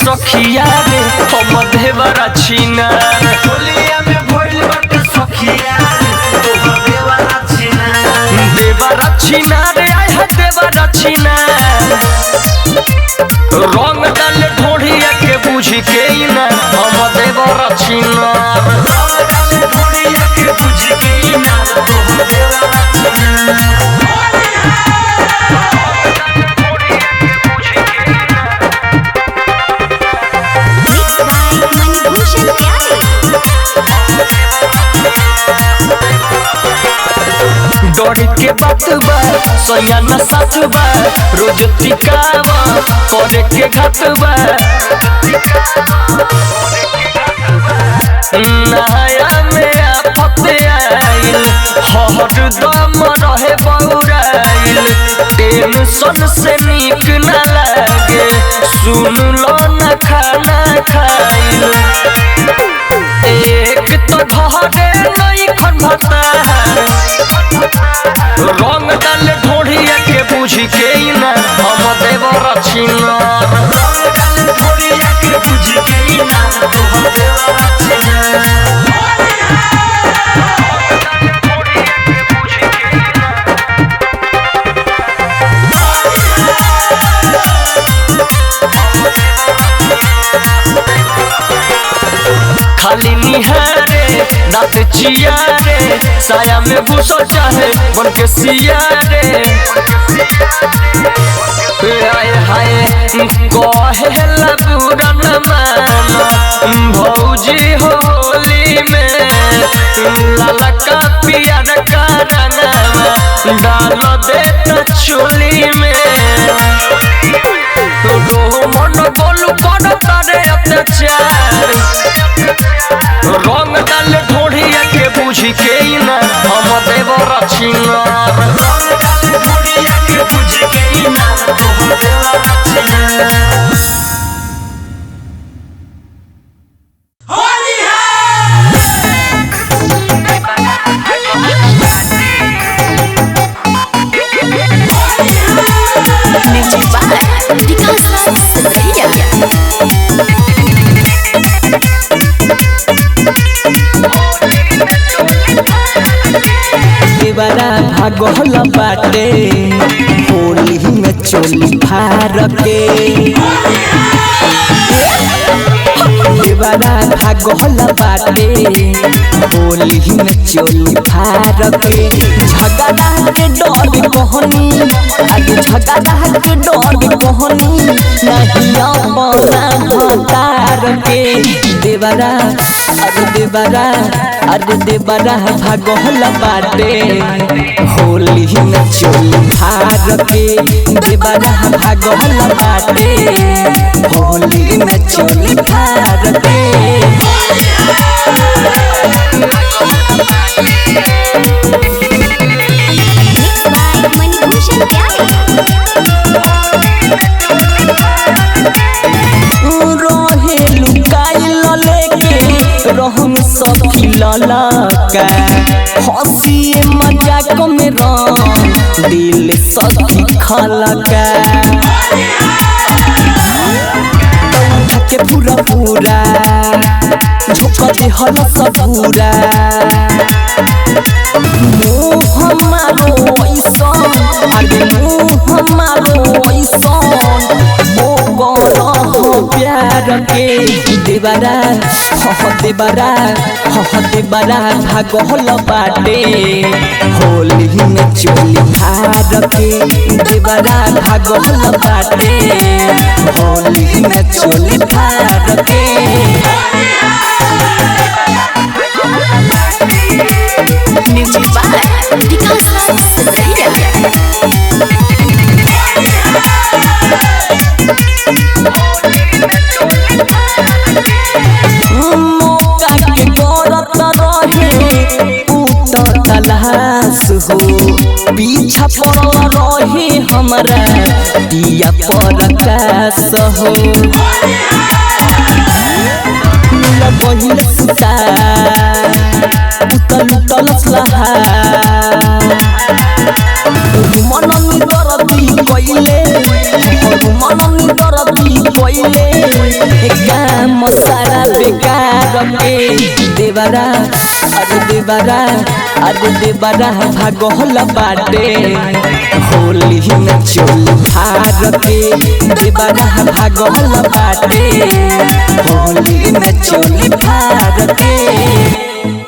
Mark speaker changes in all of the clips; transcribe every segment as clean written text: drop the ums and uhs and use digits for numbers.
Speaker 1: सखिया रे हम देवरा छिनार
Speaker 2: होलिया में भइल बाटे सखिया तोहर देवरा छिनार
Speaker 1: देवरा छिनार आय है देवरा छिनार रंग डाले ढोढ़िया के बुझ के ना हम देवरा छिनार
Speaker 2: रंग डाले ढोढ़िया के बुझ के ना तोहर देवरा छिनार
Speaker 1: डोरी के बात बा सोया न साथ बा रोज टिकावा करे के घात बा नया में आफत आइल हर दम रहे बौराइल टेंशन से नीक न लागे सुन लो न खाना खाइल एक तो घरे नहीं खनता रंग डाले ढोढ़िया के बुझ के ना हम देवरा छिनार
Speaker 2: रंग डाले ढोढ़िया के बुझ के ना तोहर देवरा छिनार
Speaker 1: खाली निहारे दांत चियारे साया में घुसो चाहे बन के सियारे हाय हाय कहेला बुरा न मानो भौजी होली में लाला का पियर का रंगवा डाल देता चोली में मन बोलू कर तारे अत्याचार रंग डाले ढोढ़िया के बुझ के ना हम देवरा छिनार
Speaker 2: रंग डाले ढोढ़िया के बुझ के ना तोहर देवरा छिनार होली
Speaker 3: म्यूजिक बाय विकास सदरिया
Speaker 4: देवरा भागल बाटे होली में चोली फार के देवरा भागल बाटे होली में चोली फार के झगड़ा के डर कहनी आगे झगड़ा के डर कहनी नहीं अपना भतार के देवरा अरे देवरा भागल बाटे होली में चोली फार के देवरा भागल बाटे होली में चोली फार के
Speaker 3: मिक्स बाय मणिभूषण प्यारे
Speaker 4: रहे लुकाइल लेके रहम सखी ललका हंसी मजाक में रंग दिल सखी खलका के पूरा पूरा झोंका दे हल सबूरा मुँह हमारो ऐसन अरे मुँह हमारो ऐसन ओ गौरह प्यार के देवरा देवरा भागल बाटे होली में चोली फार के देवरा भागल बाटे होली में चोली फार के
Speaker 3: म्यूजिक बाय विकास सदरिया
Speaker 4: मौका के गौरत रहे उतर तलाश हो पीछा पड़ल रहे हमरा दिया प्रकाश हो पहिल सुता उतल उतल स्लहा मन निदर दी कोइले मननी दरदी कोइले काम सारा बेकार के देवरा भागल बाटे होली में चोल फार के देवरा भागल बाटे होली में चोल फार के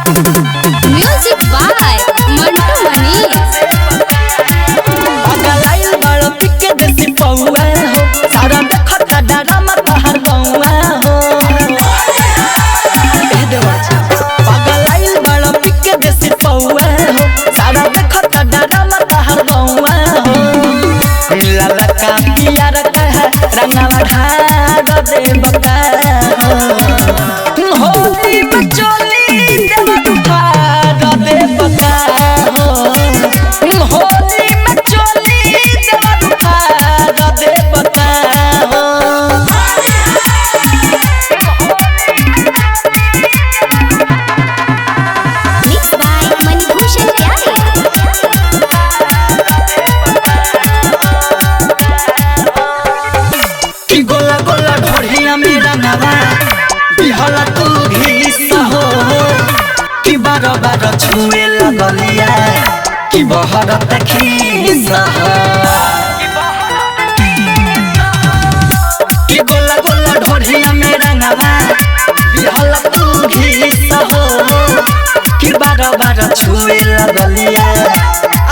Speaker 3: म्यूजिक बाय मंटू मनीष।
Speaker 4: पगलाइल बड़ पिके देसी पौआ हो सारा देखता डरा मत हर गौआ हो पगलाइल बड़ पिके देसी पौआ हो सारा देखता डरा मत हर गौआ हो लाला का पियार कह रंगवा ढाग दे बका हो होली बचोली देव ढाग दे बका हो होली में चोली देव ढाग दे बका हो
Speaker 3: मिक्स बाय मणिभूषण प्यारे।
Speaker 4: कि गोला गोला ढोढ़िया में रंगवा बिहला तू घिस हो कि बार बार छुए लगलिया कि बहरत खीस हो कि गोला गोला ढोढ़िया में रंगवा बिहला तू घिस हो कि बार बार छुए लगलिया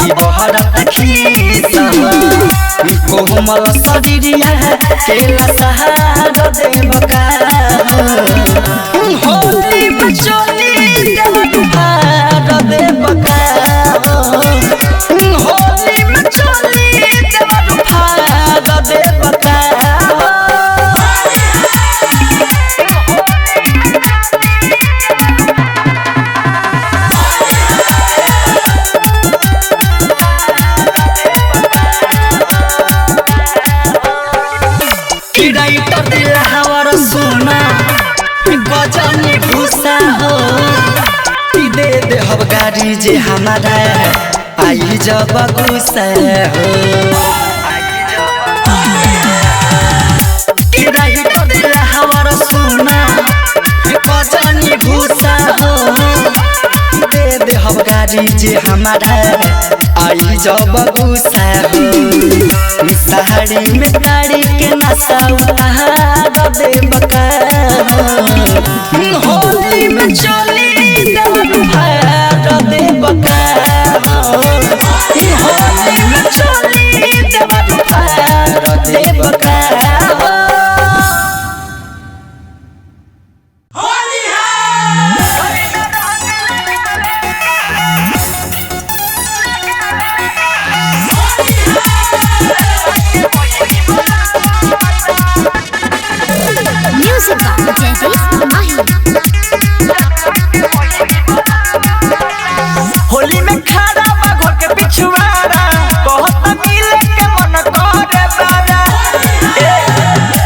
Speaker 4: कि बहरत खीस हो कोमल शरीरिया केला सहार देवका होली बचोली देव ढार देवका होली बचोली देव ढार देवका राइटर दिल हवर सोना गजनी भूसा हो दे दे हम गाड़ी जे हमारा आई जब गुस्सा हो राइटर दिल हवर सोना गजनी भूसा हो दे दे हम गाड़ी जे हमारा आई जब गुस्सा हो साड़ी में ताड़ी के नशा उतार दे बका होली में चोली देव ढार दे बका होली में चोली देव ढार दे बका
Speaker 3: म्यूजिक बाय जयदीप माही।
Speaker 4: होली में खड़ा बा घर के पिछुआरा कहत मिले के मन करे बारा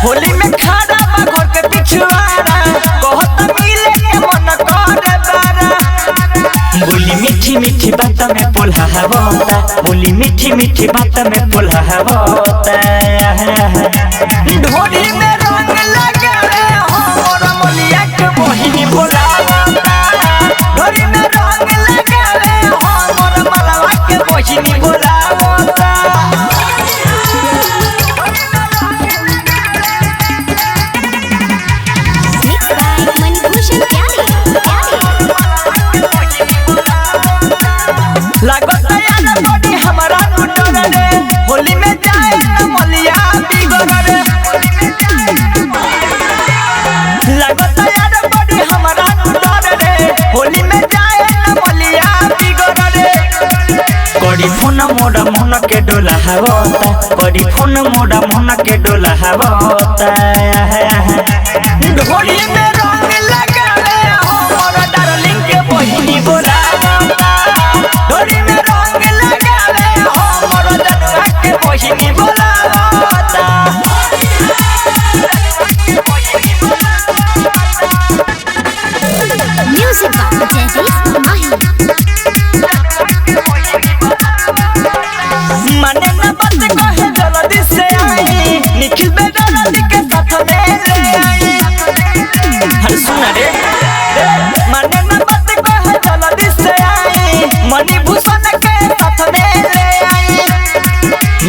Speaker 4: होली में खड़ा बा घर के पिछुआरा कहत मिले के मन करे बारा बोली मीठी मीठी बात में बोला हवता बोली मीठी मीठी बात में बोला हवता ढोली में रंग लगा रे हो मोर मोलिया के मोहिनी बोलावता ढोली में रंग लगा रे हो मोर मलवा के मोहिनी बोलावता
Speaker 3: मिक्स बाय मणिभूषण प्यारे।
Speaker 4: लागत यार बड़ी हमारा टूटल रे होली में जाए न मलिया बिगड़ रे लागत यार बड़ी हमारा टूटल रे होली में जाए न मलिया बिगड़ रे कड़ी फोन मोड़ा मन के डोला हवता कड़ी फोन मोड़ा मन के डोला हवता होली में रंग लगा रे हो मोर डार्लिंग के बहिनी बोलावता होली में रंग लगा रे हो मोर जनुआ के बहिनी बोलावता दर्द के साथ में ले आई। अरे सुना रे माने न बात कहे जल्दी से आई, मणि भूषण के साथ में ले आई।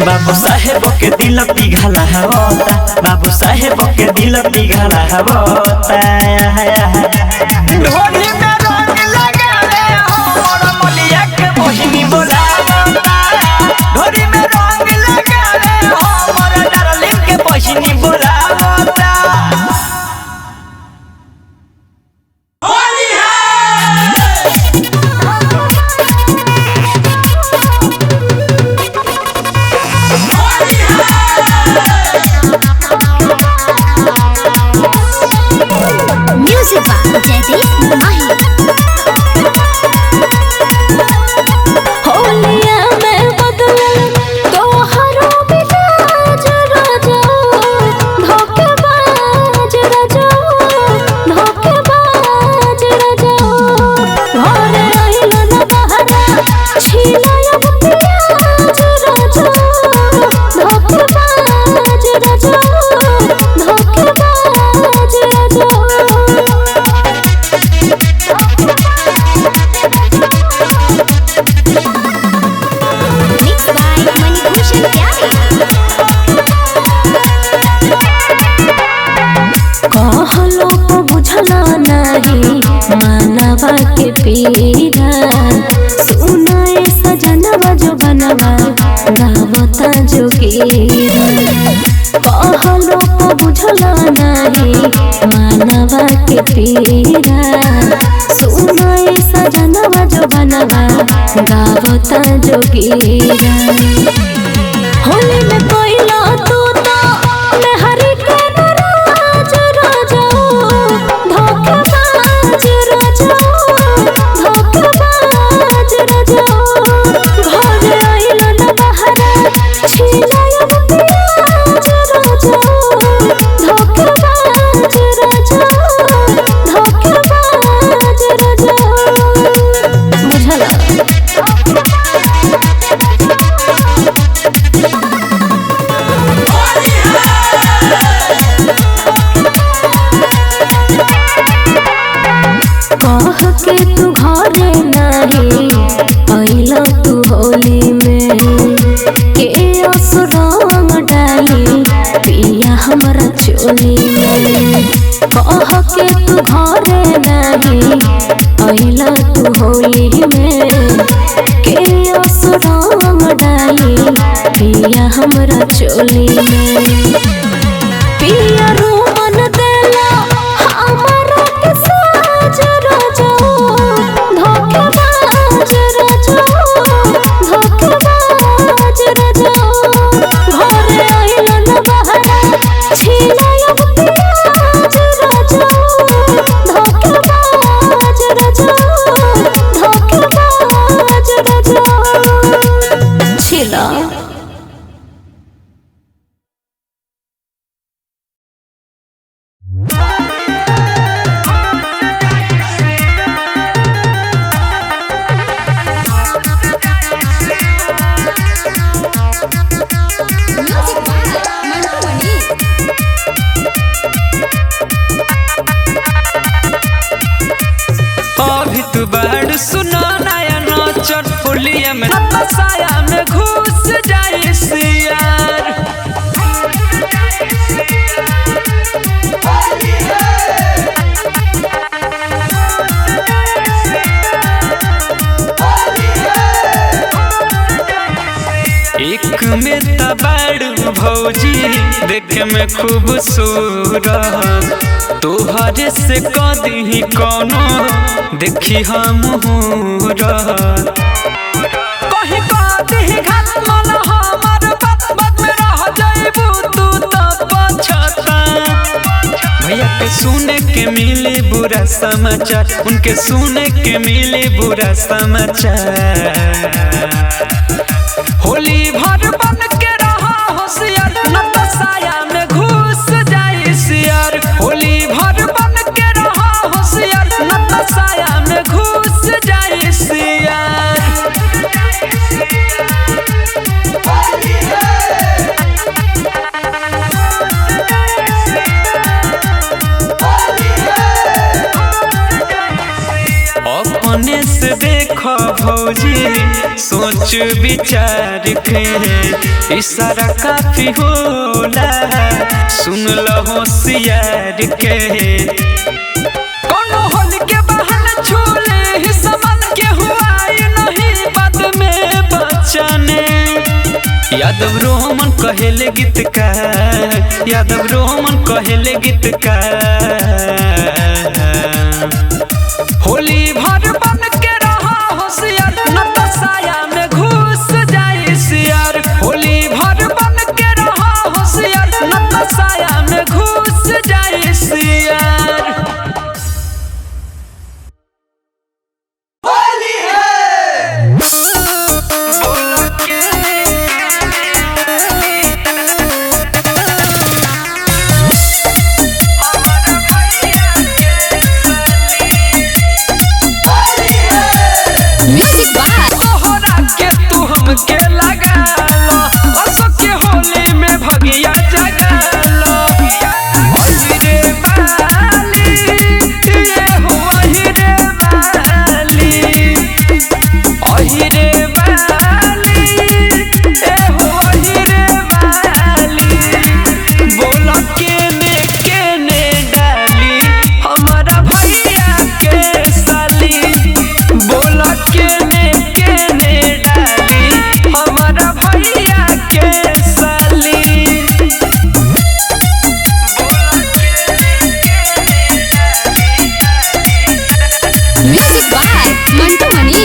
Speaker 4: बाबू साहेब के दिल पिघला होता, बाबू साहेब के दिल पिघला होता। ढोली में रंग लगा रे हमर मलिया के बहिनी बोलावता, ढोली में रंग लगा रे हमर डार्लिंग के बहिनी बोलावता।
Speaker 3: Music by Jaideep Mahi. होलिया में बदलल तोहरो मिजाज राजा, धोखेबाज राजा, धोखेबाज राजा। घरे आइल न बहरा छिलाया प्याज राजा, धोखेबाज राजा, धोखेबाज राजा। Mixed by Manibhushan Pyare. कहलो को बुझला नहीं मानवा के पीरा, सुनाए सजनवा जो बनवा गावता जोगीरा। कहलो को बुझला नहीं मानवा के पीरा, सुनाए सजनवा जो बनवा गावता जोगीरा। होली में कोइला तू तो मेहरी के नाराज राजा, धोखेबाज राजा, धोखेबाज राजा। घरे आइल न बहरा छिलाया प्याज राजा, धोखेबाज राजा, धोखेबाज राजा। बुझला कह के तू घरे नहीं आइला तू होली में, के असुरंग डाली पिया हमरा चोली में। कह के तू घरे नहीं आइला तू होली में, के असुरंग डाली पिया हमरा चोली में। पिया रूमन देला हमरा के साज राजा, धोखेबाज राजा, धोखेबाज राजा। घरे आइल न बहरा छिलाया प्याज राजा, धोखेबाज राजा, धोखेबाज राजा। छिला Music by Mantu Mani.
Speaker 1: अभी तू बाड़ सुना नया नचर फुलिया में साया में घुस जाए सियार। एक में तबाड़ भौजी देखे में खूबसूरत, तोहरे से कदी कोनो देखी हम कहीं कदी घात मन हमार बात बात में रह जाइबू तू तो पछता। भैया के सुने के मिली बुरा समाचार, उनके सुने के मिली बुरा समाचार। होली भर बन के रहा होशियार, न तो साया में घुस जाए सियार। होली भर बन के रहा होशियार, न तो साया में घुस जाए सियार। देखो भौजी सोच विचार के इशारा काफी होला सुन लो होशियार के कोनो होल के बहाना छूले ही समन के हुआ नहीं बाद में बचने यादव रोमन कहेले गीतकार यादव रोमन कहेले गीतकार होली भर बन के रहा होशियार न तो साया में घुस जाए सियार होली भर बन के रहा होशियार न तो साया में घुस जाए सियार
Speaker 2: होली है
Speaker 3: म्यूजिक बाय
Speaker 1: तोहरा के तू हमके लगा लो असो के होली में भगिया जगा लो वही रे बाली ये हो वही रे बाली वही रे बाली ये हो वही रे बाली बोल केने डाली हमारा भैया के साली बोल केने डाली हमारा भैया के साली
Speaker 3: म्यूजिक बाय मंटू मनी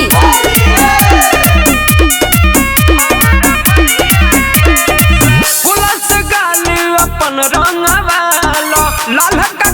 Speaker 1: गुलास गाल अपन रंग वाला लाल का